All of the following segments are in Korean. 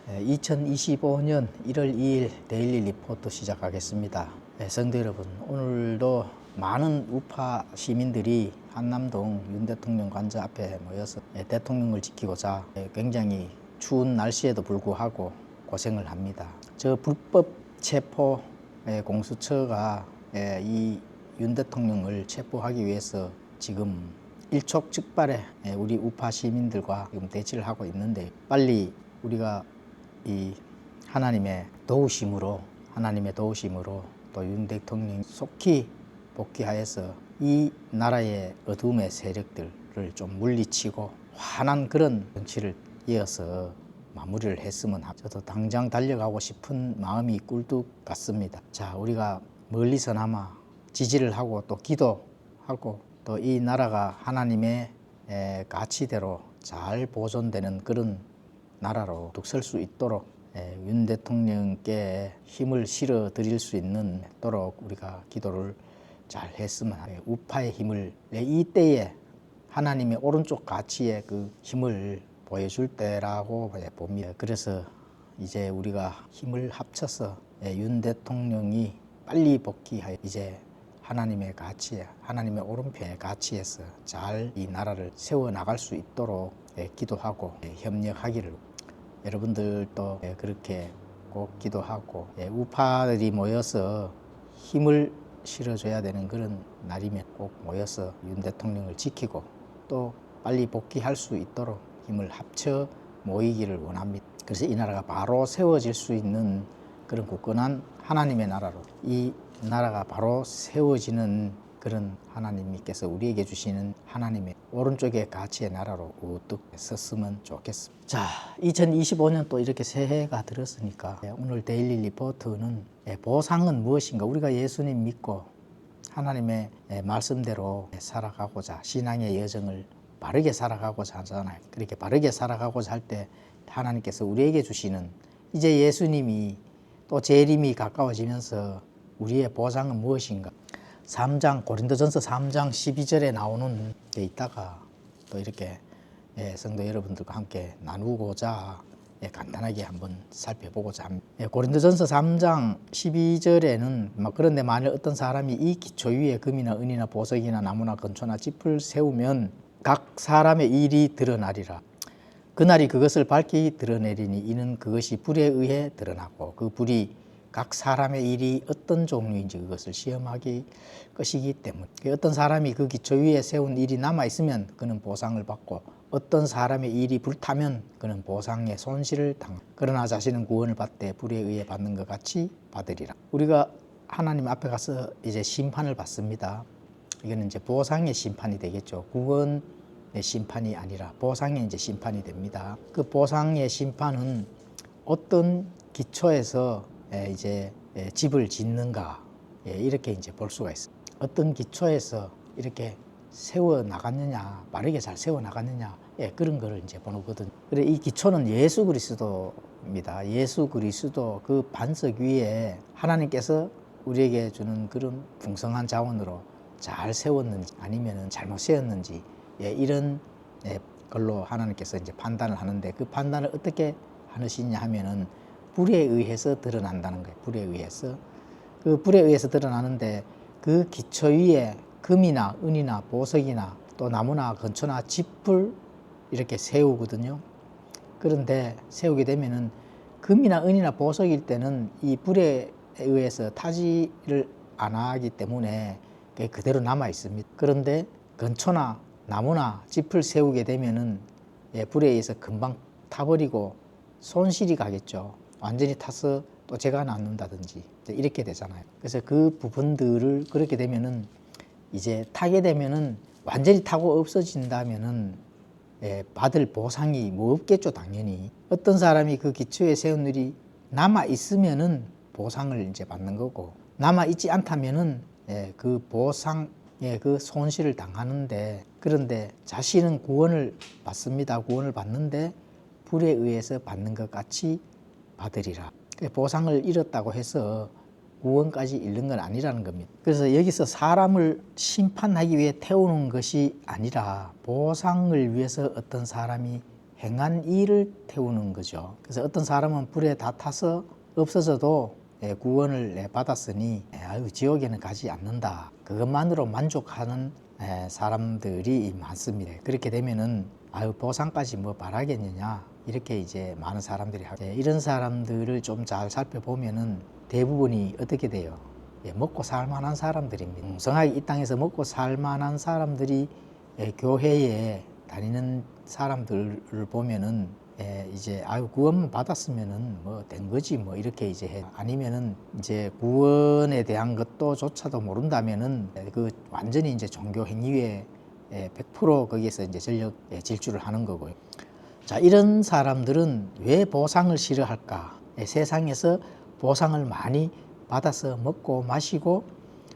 2025년 1월 2일 데일리 리포트 시작하겠습니다. 성도 여러분, 오늘도 많은 우파 시민들이 한남동 윤 대통령 관저 앞에 모여서 대통령을 지키고자 굉장히 추운 날씨에도 불구하고 고생을 합니다. 저 불법 체포 공수처가 이 윤 대통령을 체포하기 위해서 지금 일촉즉발에 우리 우파 시민들과 지금 대치를 하고 있는데, 빨리 우리가 이 하나님의 도우심으로 또 윤 대통령이 속히 복귀하여서 이 나라의 어둠의 세력들을 좀 물리치고 환한 그런 정치를 이어서 마무리를 했으면 하고, 저도 당장 달려가고 싶은 마음이 꿀뚝 같습니다. 자, 우리가 멀리서나마 지지를 하고 또 기도하고 또 이 나라가 하나님의 가치대로 잘 보존되는 그런 나라로 뚝 설 수 있도록 윤 대통령께 힘을 실어 드릴 수 있도록 우리가 기도를 잘 했으면 합니다. 우파의 힘을 이 때에 하나님의 오른쪽 가치의 그 힘을 보여줄 때라고 봅니다. 그래서 이제 우리가 힘을 합쳐서 윤 대통령이 빨리 복귀하여 이제 하나님의 가치에, 하나님의 오른편의 가치에서 잘 이 나라를 세워나갈 수 있도록 기도하고 협력하기를, 여러분들도 그렇게 꼭 기도하고 우파들이 모여서 힘을 실어줘야 되는 그런 날이면 꼭 모여서 윤 대통령을 지키고 또 빨리 복귀할 수 있도록 힘을 합쳐 모이기를 원합니다. 그래서 이 나라가 바로 세워질 수 있는 그런 굳건한 하나님의 나라로, 이 나라가 바로 세워지는 그런 하나님께서 우리에게 주시는 하나님의 오른쪽의 가치의 나라로 우뚝 섰으면 좋겠습니다. 자, 2025년 또 이렇게 새해가 들었으니까 오늘 데일리 리포트는 보상은 무엇인가, 우리가 예수님 믿고 하나님의 말씀대로 살아가고자, 신앙의 여정을 바르게 살아가고자 하잖아요. 그렇게 바르게 살아가고자 할 때 하나님께서 우리에게 주시는, 이제 예수님이 또 재림이 가까워지면서 우리의 보상은 무엇인가, 3장 고린도전서 3장 12절에 나오는 데 있다가 또 이렇게 성도 여러분들과 함께 나누고자 간단하게 한번 살펴보고자 합니다. 고린도전서 3장 12절에는 그런데 만일 어떤 사람이 이 기초 위에 금이나 은이나 보석이나 나무나 건초나 짚을 세우면 각 사람의 일이 드러나리라. 그날이 그것을 밝히 드러내리니 이는 그것이 불에 의해 드러나고 그 불이 각 사람의 일이 어떤 종류인지 그것을 시험하기 것이기 때문에, 어떤 사람이 그 기초 위에 세운 일이 남아있으면 그는 보상을 받고 어떤 사람의 일이 불타면 그는 보상의 손실을 당한다. 그러나 자신은 구원을 받되 불에 의해 받는 것 같이 받으리라. 우리가 하나님 앞에 가서 이제 심판을 받습니다. 이거는 이제 보상의 심판이 되겠죠. 구원의 심판이 아니라 보상의 이제 심판이 됩니다. 그 보상의 심판은 어떤 기초에서 이제 집을 짓는가, 이렇게 이제 볼 수가 있습니다. 어떤 기초에서 이렇게 세워 나갔느냐, 바르게 잘 세워 나갔느냐, 그런 거를 이제 보는 거거든요. 그래, 이 기초는 예수 그리스도입니다. 예수 그리스도 그 반석 위에 하나님께서 우리에게 주는 그런 풍성한 자원으로 잘 세웠는지 아니면은 잘못 세웠는지, 이런 걸로 하나님께서 이제 판단을 하는데, 그 판단을 어떻게 하시냐 하면은 불에 의해서 드러난다는 거예요. 불에 의해서. 그 불에 의해서 드러나는데, 그 기초 위에 금이나 은이나 보석이나 또 나무나 건초나 짚을 이렇게 세우거든요. 그런데 세우게 되면은 금이나 은이나 보석일 때는 이 불에 의해서 타지를 안 하기 때문에 그대로 남아 있습니다. 그런데 건초나 나무나 짚을 세우게 되면은 불에 의해서 금방 타버리고 손실이 가겠죠. 완전히 타서 또 재가 남는다든지 이렇게 되잖아요. 그래서 그 부분들을 그렇게 되면은 이제 타게 되면은 완전히 타고 없어진다면은 받을 보상이 뭐 없겠죠. 당연히 어떤 사람이 그 기초에 세운 일이 남아 있으면은 보상을 이제 받는 거고, 남아 있지 않다면은 그 보상의 그 손실을 당하는데, 그런데 자신은 구원을 받습니다. 구원을 받는데 불에 의해서 받는 것 같이 받으리라. 보상을 잃었다고 해서 구원까지 잃는 건 아니라는 겁니다. 그래서 여기서 사람을 심판하기 위해 태우는 것이 아니라 보상을 위해서 어떤 사람이 행한 일을 태우는 거죠. 그래서 어떤 사람은 불에 다 타서 없어져도 구원을 받았으니 아유 지옥에는 가지 않는다. 그것만으로 만족하는 사람들이 많습니다. 그렇게 되면은 아유 보상까지 뭐 바라겠느냐 이렇게 이제 많은 사람들이 하죠. 이런 사람들을 좀 잘 살펴보면은 대부분이 어떻게 돼요? 먹고 살만한 사람들입니다. 성하게 이 땅에서 먹고 살만한 사람들이 교회에 다니는 사람들을 보면은 이제 아유 구원만 받았으면은 뭐 된 거지 뭐 이렇게 이제 해. 아니면은 이제 구원에 대한 것도 조차도 모른다면은 그 완전히 이제 종교 행위에 100% 거기에서 이제 전력 질주를 하는 거고요. 자, 이런 사람들은 왜 보상을 싫어할까? 세상에서 보상을 많이 받아서 먹고 마시고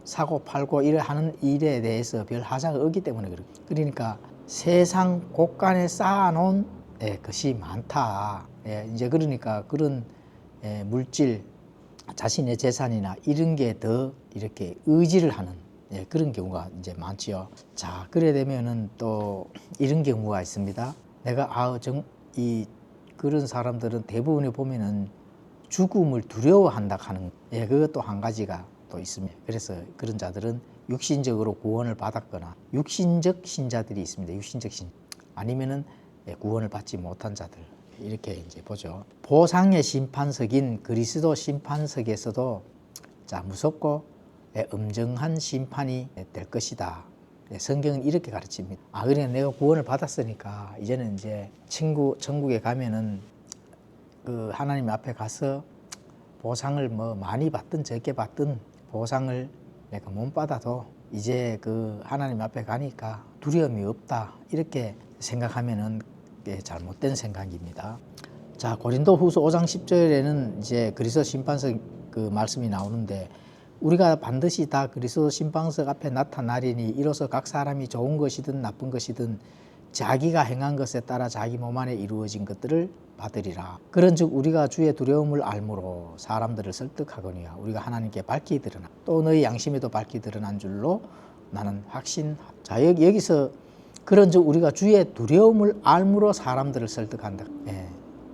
사고 팔고 이래 하는 일에 대해서 별 하자가 없기 때문에 그래요. 그러니까 세상 곳간에 쌓아놓은 것이 많다. 이제 그러니까 그런 물질, 자신의 재산이나 이런 게 더 이렇게 의지를 하는 그런 경우가 이제 많지요. 자, 그래 되면은 또 이런 경우가 있습니다. 내가 그런 사람들은 대부분에 보면은 죽음을 두려워한다 하는 그것도 한 가지가 또 있습니다. 그래서 그런 자들은 육신적으로 구원을 받았거나 육신적 신자들이 있습니다. 육신적 신 아니면은 구원을 받지 못한 자들 이렇게 이제 보죠. 보상의 심판석인 그리스도 심판석에서도 자 무섭고 엄정한 심판이 될 것이다. 성경은 이렇게 가르칩니다. 그러니까 내가 구원을 받았으니까 이제는 이제 천국에 가면은 그 하나님 앞에 가서 보상을 뭐 많이 받든 적게 받든 보상을 내가 못 받아도 이제 그 하나님 앞에 가니까 두려움이 없다 이렇게 생각하면은 잘못된 생각입니다. 자, 고린도후서 5장 10절에는 이제 그리스도 심판석 그 말씀이 나오는데 우리가 반드시 다 그리스도 심판석 앞에 나타나리니 이로써 각 사람이 좋은 것이든 나쁜 것이든 자기가 행한 것에 따라 자기 몸 안에 이루어진 것들을 받으리라. 그런즉 우리가 주의 두려움을 알므로 사람들을 설득하거니와 우리가 하나님께 밝히 드러나 또 너희 양심에도 밝히 드러난 줄로 나는 확신하다. 자, 여기서 그런즉 우리가 주의 두려움을 알므로 사람들을 설득한다.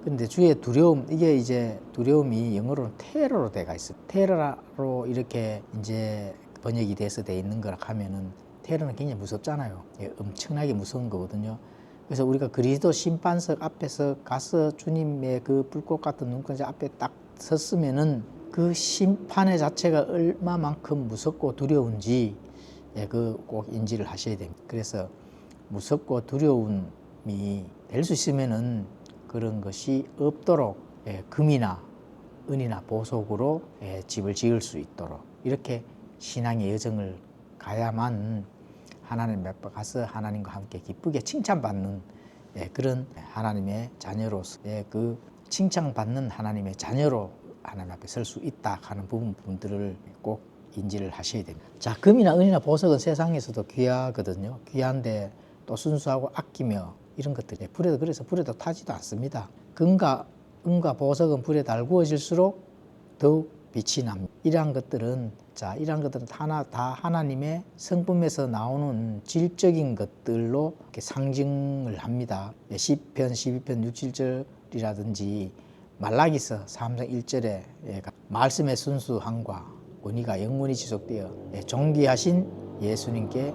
그런데 주의 두려움, 이게 이제 두려움이 영어로는 테러로 돼가 있어요. 테러로 이렇게 이제 번역이 돼서 돼 있는 거라 하면은 테러는 굉장히 무섭잖아요. 엄청나게 무서운 거거든요. 그래서 우리가 그리스도 심판석 앞에서 가서 주님의 그 불꽃 같은 눈동자 앞에 딱 섰으면은 그 심판의 자체가 얼마만큼 무섭고 두려운지 그 꼭 인지를 하셔야 됩니다. 그래서 무섭고 두려움이 될 수 있으면은 그런 것이 없도록 금이나 은이나 보석으로 집을 지을 수 있도록 이렇게 신앙의 여정을 가야만 하나님 앞에 가서 하나님과 함께 기쁘게 칭찬받는 그런 하나님의 자녀로서 그 칭찬받는 하나님의 자녀로 하나님 앞에 설 수 있다 하는 부분들을 꼭 인지를 하셔야 됩니다. 자, 금이나 은이나 보석은 세상에서도 귀하거든요. 귀한데 또 순수하고 아끼며 이런 것들이 그래서 불에도 타지도 않습니다. 금과 은과 보석은 불에 달구어질수록 더욱 빛이 납니다. 이러한 것들은 다 하나님의 성품에서 나오는 질적인 것들로 이렇게 상징을 합니다. 시편 12편 6, 7절이라든지 말라기서 3장 1절에 말씀의 순수함과 권위가 영원히 지속되어 존귀하신 예수님께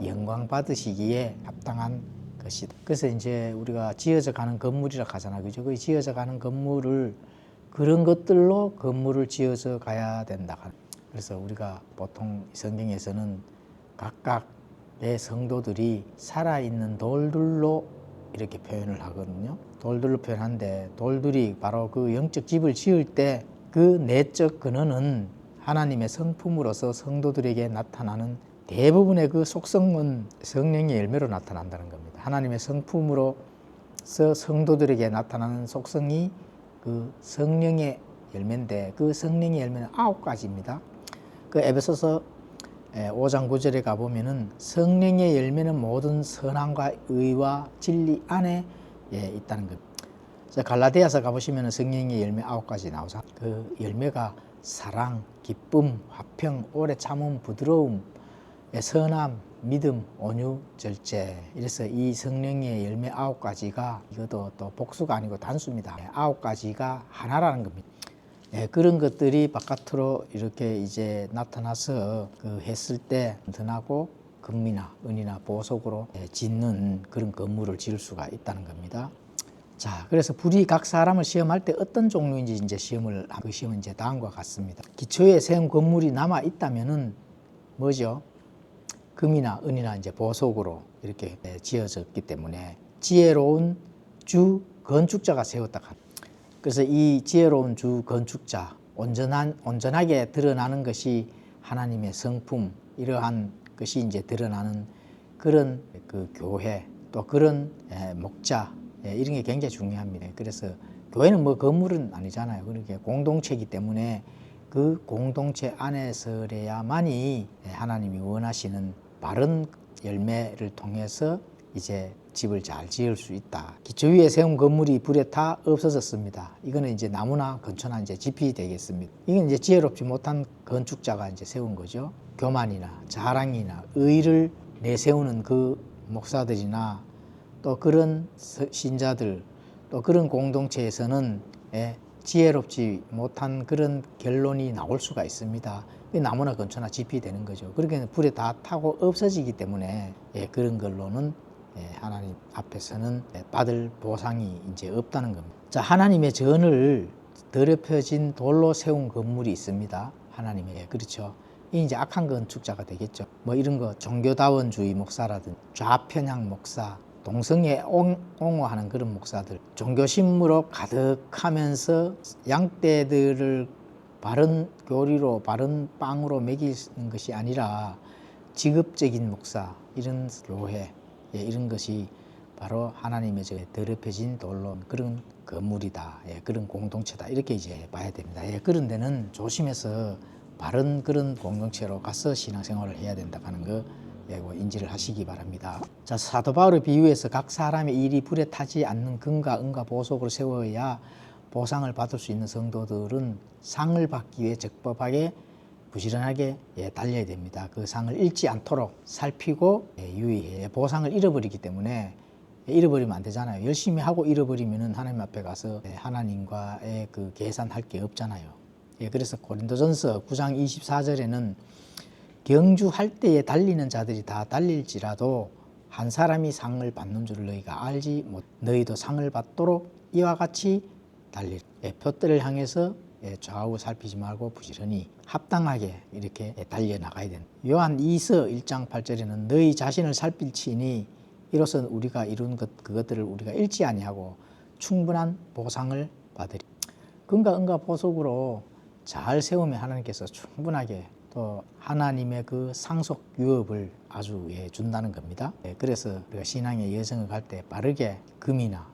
영광 받으시기에 합당한 것이다. 그래서 이제 우리가 지어져 가는 건물이라 하잖아요. 그죠? 그 지어져 가는 건물을 그런 것들로 건물을 지어져 가야 된다. 그래서 우리가 보통 성경에서는 각각의 성도들이 살아있는 돌들로 이렇게 표현을 하거든요. 돌들로 표현하는데 돌들이 바로 그 영적 집을 지을 때 그 내적 근원은 하나님의 성품으로서 성도들에게 나타나는 대부분의 그 속성은 성령의 열매로 나타난다는 겁니다. 하나님의 성품으로서 성도들에게 나타나는 속성이 그 성령의 열매인데 그 성령의 열매는 9가지입니다. 그 에베소서 5장 9절에 가보면은 성령의 열매는 모든 선함과 의와 진리 안에 있다는 겁니다. 갈라디아서 가보시면 성령의 열매 9가지 나오죠. 그 열매가 사랑, 기쁨, 화평, 오래 참음, 부드러움, 선함, 믿음, 온유, 절제. 이래서 이 성령의 열매 9가지가 이것도 또 복수가 아니고 단수입니다. 9가지가 하나라는 겁니다. 그런 것들이 바깥으로 이렇게 이제 나타나서 했을 때 든든하고 금이나 은이나 보석으로 짓는 그런 건물을 지을 수가 있다는 겁니다. 자, 그래서 불이 각 사람을 시험할 때 어떤 종류인지 이제 그 시험은 이제 다음과 같습니다. 기초에 세운 건물이 남아 있다면은 뭐죠? 금이나 은이나 이제 보석으로 이렇게 지어졌기 때문에 지혜로운 주 건축자가 세웠다. 그래서 이 지혜로운 주 건축자, 온전하게 드러나는 것이 하나님의 성품, 이러한 것이 이제 드러나는 그런 그 교회, 또 그런 목자, 이런 게 굉장히 중요합니다. 그래서 교회는 뭐 건물은 아니잖아요. 그렇게 공동체이기 때문에 그 공동체 안에서야만이 하나님이 원하시는 바른 열매를 통해서 이제 집을 잘 지을 수 있다. 기초 위에 세운 건물이 불에 다 없어졌습니다. 이거는 이제 나무나 건초나 이제 집이 되겠습니다. 이건 이제 지혜롭지 못한 건축자가 이제 세운 거죠. 교만이나 자랑이나 의를 내세우는 그 목사들이나 또 그런 신자들, 또 그런 공동체에서는 지혜롭지 못한 그런 결론이 나올 수가 있습니다. 나무나 건초나 집이 되는 거죠. 그렇게 불에 다 타고 없어지기 때문에 그런 걸로는 하나님 앞에서는 받을 보상이 이제 없다는 겁니다. 자, 하나님의 전을 더럽혀진 돌로 세운 건물이 있습니다. 하나님의, 그렇죠. 이 이제 악한 건축자가 되겠죠. 뭐 이런 거 종교다원주의 목사라든지 좌편향 목사, 동성애 옹호하는 그런 목사들, 종교심으로 가득하면서 양떼들을 바른 교리로, 바른 빵으로 먹이는 것이 아니라 직업적인 목사, 이런 교회, 이런 것이 바로 하나님의 더럽혀진 돌로 그런 건물이다, 그런 공동체다, 이렇게 이제 봐야 됩니다. 그런 데는 조심해서 바른 그런 공동체로 가서 신앙생활을 해야 된다 하는 거 인지를 하시기 바랍니다. 자, 사도 바울의 비유에서 각 사람의 일이 불에 타지 않는 금과 은과 보석으로 세워야 보상을 받을 수 있는 성도들은 상을 받기 위해 적법하게 부지런하게 달려야 됩니다. 그 상을 잃지 않도록 살피고 유의해. 보상을 잃어버리기 때문에 잃어버리면 안 되잖아요. 열심히 하고 잃어버리면 하나님 앞에 가서 하나님과의 그 계산할 게 없잖아요. 그래서 고린도전서 9장 24절에는 경주할 때에 달리는 자들이 다 달릴지라도 한 사람이 상을 받는 줄 너희가 알지 못. 너희도 상을 받도록 이와 같이 달릴. 표대를 향해서 좌우 살피지 말고 부지런히 합당하게 이렇게 달려나가야 된다. 요한 2서 1장 8절에는 너희 자신을 살필지니 이로써 우리가 이룬 그것들을 우리가 잃지 아니하고 충분한 보상을 받으리. 금과 은과 보석으로 잘 세우면 하나님께서 충분하게 또 하나님의 그 상속 유업을 아주 준다는 겁니다. 그래서 우리가 신앙의 여정을 갈 때 빠르게 금이나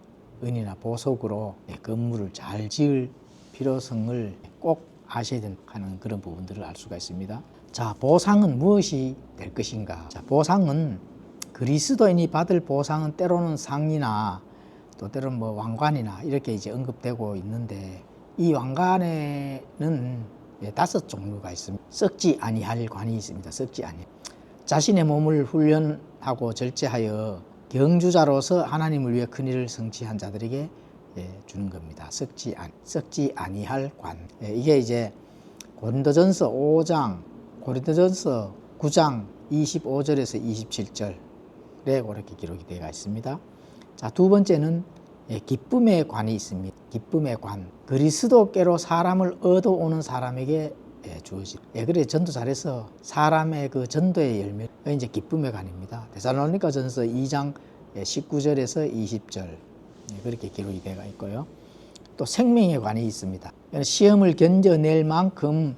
은이나 보석으로 건물을 잘 지을 필요성을 꼭 아셔야 하는 그런 부분들을 알 수가 있습니다. 자, 보상은 무엇이 될 것인가? 자, 보상은 그리스도인이 받을 보상은 때로는 상이나 또 때로는 뭐 왕관이나 이렇게 이제 언급되고 있는데, 이 왕관에는 5종류가 있습니다. 썩지 아니할 관이 있습니다. 썩지 아니. 자신의 몸을 훈련하고 절제하여 경주자로서 하나님을 위해 큰 일을 성취한 자들에게 주는 겁니다. 썩지 아니할 관. 이게 이제 고린도전서 9장 25절에서 27절에 그렇게 기록이 되어 있습니다. 자, 두 번째는 기쁨의 관이 있습니다. 기쁨의 관. 그리스도께로 사람을 얻어오는 사람에게 주어진. 그래 전도 잘해서 사람의 그 전도의 열매, 이제 기쁨의 관입니다. 데살로니가전서 2장 19절에서 20절 그렇게 기록이 되어 있고요. 또 생명의 관이 있습니다. 시험을 견뎌낼 만큼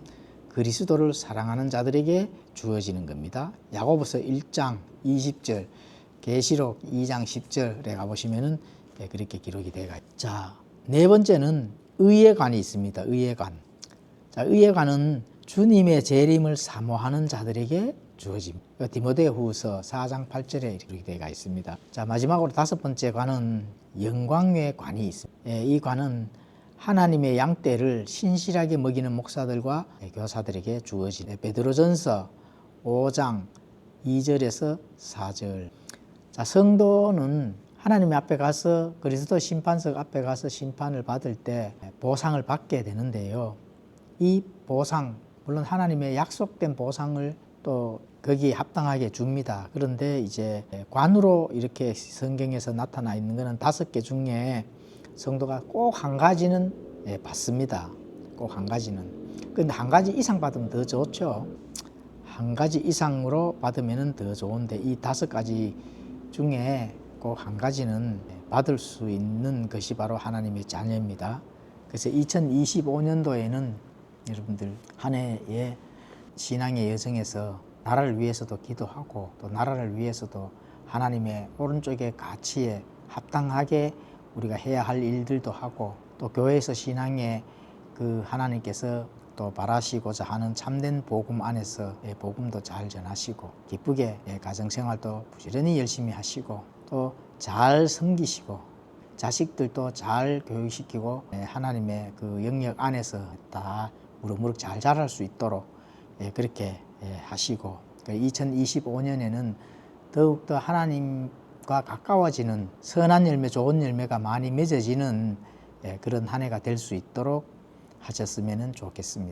그리스도를 사랑하는 자들에게 주어지는 겁니다. 야고보서 1장 20절, 계시록 2장 10절에 가보시면은 그렇게 기록이 되어 있습니다. 자, 네 번째는 의의 관이 있습니다. 의의 관. 자, 의의 관은 주님의 재림을 사모하는 자들에게 주어집니다. 디모데후서 4장 8절에 기록이 되어 있습니다. 자, 마지막으로 5번째 관은 영광의 관이 있습니다. 이 관은 하나님의 양떼를 신실하게 먹이는 목사들과 교사들에게 주어진 베드로전서 5장 2절에서 4절. 자, 성도는 하나님 앞에 가서 그리스도 심판석 앞에 가서 심판을 받을 때 보상을 받게 되는데요. 이 보상, 물론 하나님의 약속된 보상을 또 거기에 합당하게 줍니다. 그런데 이제 관으로 이렇게 성경에서 나타나 있는 것은 5개 중에 성도가 꼭 한 가지는 받습니다. 꼭 한 가지는. 근데 한 가지 이상 받으면 더 좋죠. 한 가지 이상으로 받으면 더 좋은데 이 5가지 중에 꼭 한 가지는 받을 수 있는 것이 바로 하나님의 자녀입니다. 그래서 2025년도에는 여러분들 한 해의 신앙의 여정에서 나라를 위해서도 기도하고 또 나라를 위해서도 하나님의 오른쪽의 가치에 합당하게 우리가 해야 할 일들도 하고 또 교회에서 신앙의 그 하나님께서 또 바라시고자 하는 참된 복음 안에서 복음도 잘 전하시고 기쁘게 가정생활도 부지런히 열심히 하시고 또 잘 섬기시고 자식들도 잘 교육시키고 하나님의 그 영역 안에서 다 무럭무럭 잘 자랄 수 있도록 그렇게 하시고 2025년에는 더욱더 하나님과 가까워지는 선한 열매, 좋은 열매가 많이 맺어지는 그런 한 해가 될 수 있도록 하셨으면 좋겠습니다.